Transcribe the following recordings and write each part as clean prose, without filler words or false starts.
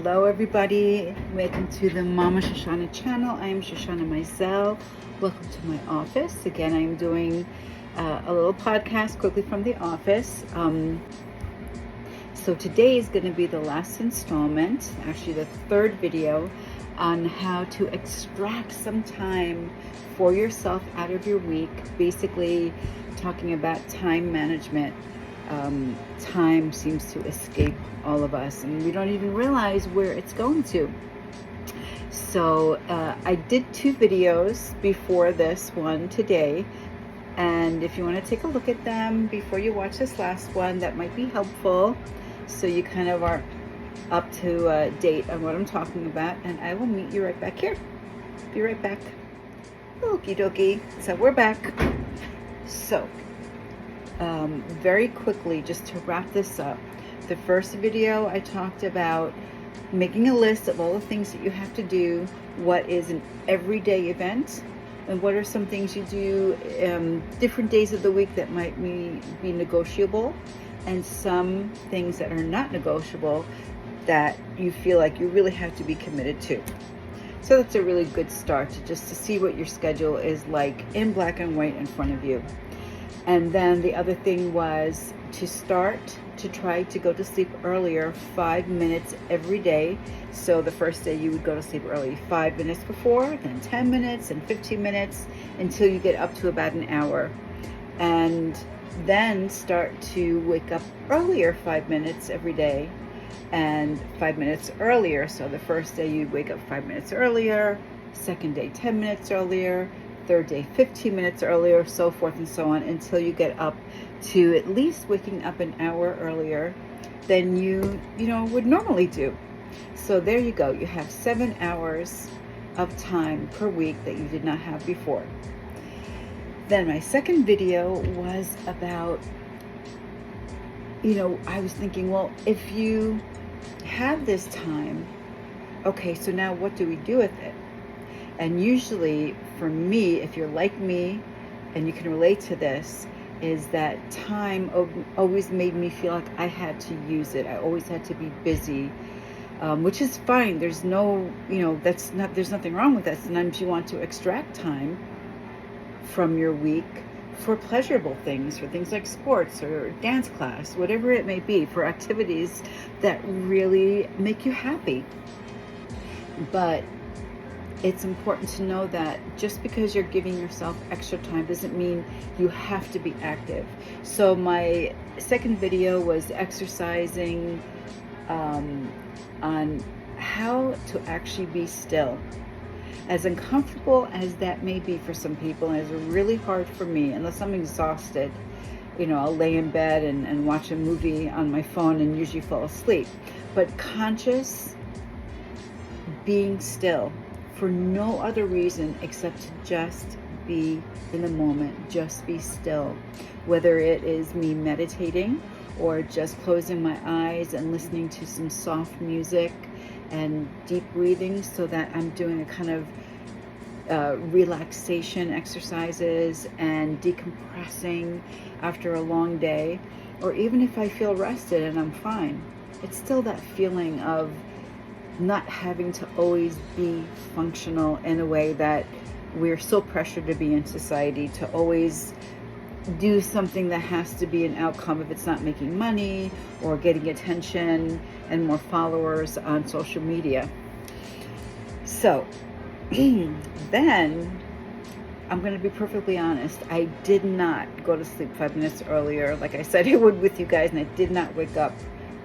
Hello everybody, welcome to the Mama Shoshana channel. I am Shoshana Mizell. Welcome to my office. Again, I am doing a little podcast quickly from the office. So today is going to be the last installment, actually the third video on how to extract some time for yourself out of your week. Basically talking about time management. Time seems to escape all of us and we don't even realize where it's going to. So I did two videos before this one today, and if you want to take a look at them before you watch this last one, that might be helpful, so you kind of are up to date on what I'm talking about. And I will meet you right back here. Be right back. Okie dokie. So we're back. So very quickly, just to wrap this up, the first video I talked about making a list of all the things that you have to do, what is an everyday event, and what are some things you do different days of the week that might be negotiable, and some things that are not negotiable that you feel like you really have to be committed to. So that's a really good start to see what your schedule is like in black and white in front of you. And then the other thing was to start to try to go to sleep earlier, 5 minutes every day. So the first day you would go to sleep early 5 minutes before, then 10 minutes and 15 minutes until you get up to about an hour. And then start to wake up earlier 5 minutes every day and 5 minutes earlier. So the first day you'd wake up 5 minutes earlier, second day 10 minutes earlier, third day 15 minutes earlier, so forth and so on, until you get up to at least waking up an hour earlier than you would normally do. So there you go. You have 7 hours of time per week that you did not have before. Then my second video was about, I was thinking, well, if you have this time, okay, so now what do we do with it? And usually for me, if you're like me and you can relate to this, is that time always made me feel like I had to use it. I always had to be busy, which is fine. There's no, there's nothing wrong with that. Sometimes you want to extract time from your week for pleasurable things, for things like sports or dance class, whatever it may be, for activities that really make you happy. But it's important to know that just because you're giving yourself extra time doesn't mean you have to be active. So my second video was exercising on how to actually be still. As uncomfortable as that may be for some people, and it's really hard for me, unless I'm exhausted, I'll lay in bed and watch a movie on my phone and usually fall asleep. But conscious being still, for no other reason except to just be in the moment, just be still. Whether it is me meditating or just closing my eyes and listening to some soft music and deep breathing, so that I'm doing a kind of relaxation exercises and decompressing after a long day. Or even if I feel rested and I'm fine, it's still that feeling of not having to always be functional in a way that we're so pressured to be in society, to always do something that has to be an outcome if it's not making money or getting attention and more followers on social media. So then I'm going to be perfectly honest. I did not go to sleep 5 minutes earlier like I said I would with you guys, and I did not wake up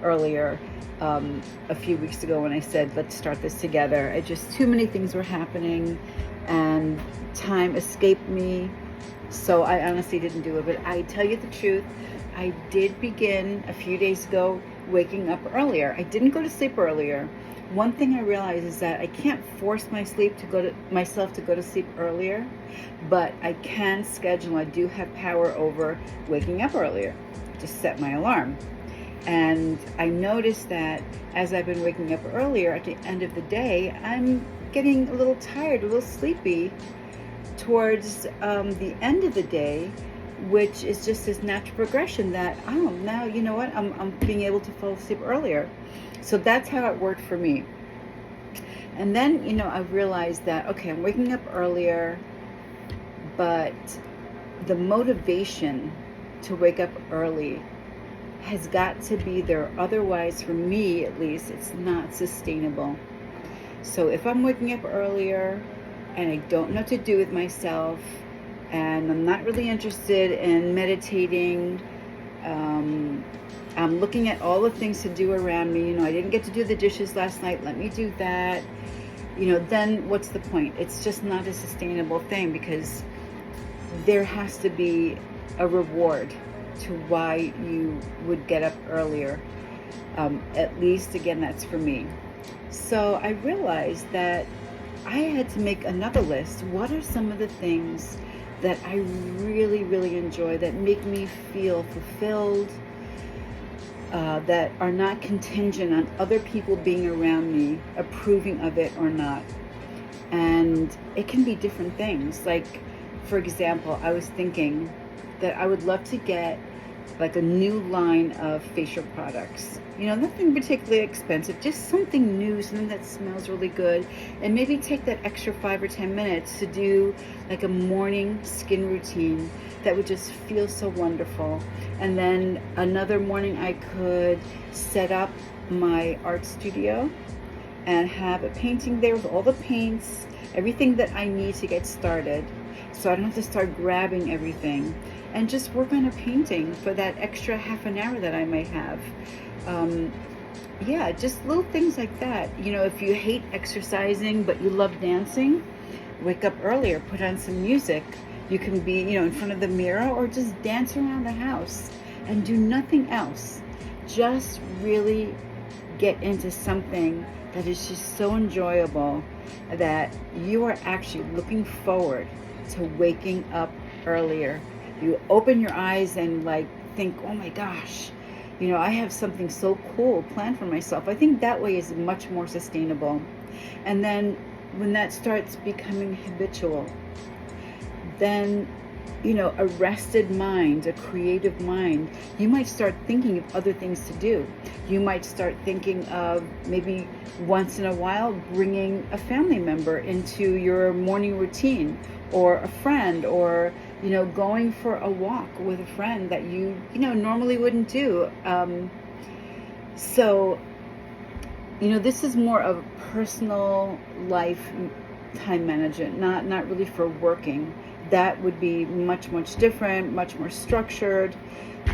earlier a few weeks ago when I said let's start this together. Too many things were happening and time escaped me, so I honestly didn't do it. But I tell you the truth, I did begin a few days ago waking up earlier. I didn't go to sleep earlier. One thing I realized is that I can't force myself to go to sleep earlier, but I can schedule. I do have power over waking up earlier. Just set my alarm. And I noticed that as I've been waking up earlier, at the end of the day, I'm getting a little tired, a little sleepy towards the end of the day, which is just this natural progression that, now, you know what, I'm being able to fall asleep earlier. So that's how it worked for me. And then, I realized that, okay, I'm waking up earlier, but the motivation to wake up early has got to be there. Otherwise, for me at least, it's not sustainable. So if I'm waking up earlier and I don't know what to do with myself, and I'm not really interested in meditating, I'm looking at all the things to do around me. I didn't get to do the dishes last night. Let me do that. Then what's the point? It's just not a sustainable thing, because there has to be a reward to why you would get up earlier. At least, again, that's for me. So I realized that I had to make another list. What are some of the things that I really, really enjoy, that make me feel fulfilled, that are not contingent on other people being around me, approving of it or not? And it can be different things. Like, for example, I was thinking that I would love to get like a new line of facial products. Nothing particularly expensive, just something new, something that smells really good, and maybe take that extra 5 or 10 minutes to do like a morning skin routine that would just feel so wonderful. And then another morning I could set up my art studio and have a painting there with all the paints, everything that I need to get started, so I don't have to start grabbing everything, and just work on a painting for that extra half an hour that I might have. Just little things like that. If you hate exercising but you love dancing, wake up earlier, put on some music. You can be, in front of the mirror, or just dance around the house and do nothing else. Just really get into something that is just so enjoyable that you are actually looking forward to waking up earlier. You open your eyes and think, oh my gosh, I have something so cool planned for myself. I think that way is much more sustainable. And then when that starts becoming habitual, then a rested mind, a creative mind, you might start thinking of other things to do. You might start thinking of maybe once in a while bringing a family member into your morning routine, or a friend, or going for a walk with a friend that you normally wouldn't do. So this is more of personal life time management, not really for working. That would be much different, much more structured.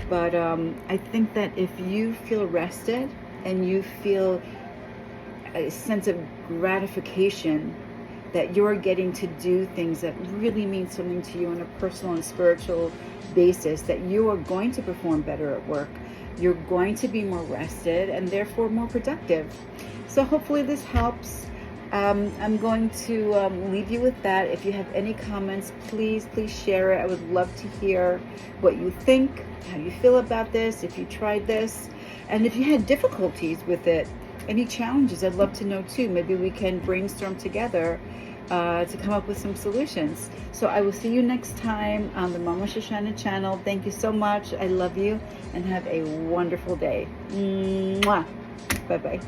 But I think that if you feel rested and you feel a sense of gratification that you're getting to do things that really mean something to you on a personal and spiritual basis, that you are going to perform better at work, you're going to be more rested and therefore more productive. So hopefully this helps. I'm going to leave you with that. If you have any comments, please share it. I would love to hear what you think, how you feel about this, if you tried this, and if you had difficulties with it, any challenges, I'd love to know too. Maybe we can brainstorm together to come up with some solutions. So I will see you next time on the Mama Shoshana channel. Thank you so much. I love you, and have a wonderful day. Mwah. Bye-bye.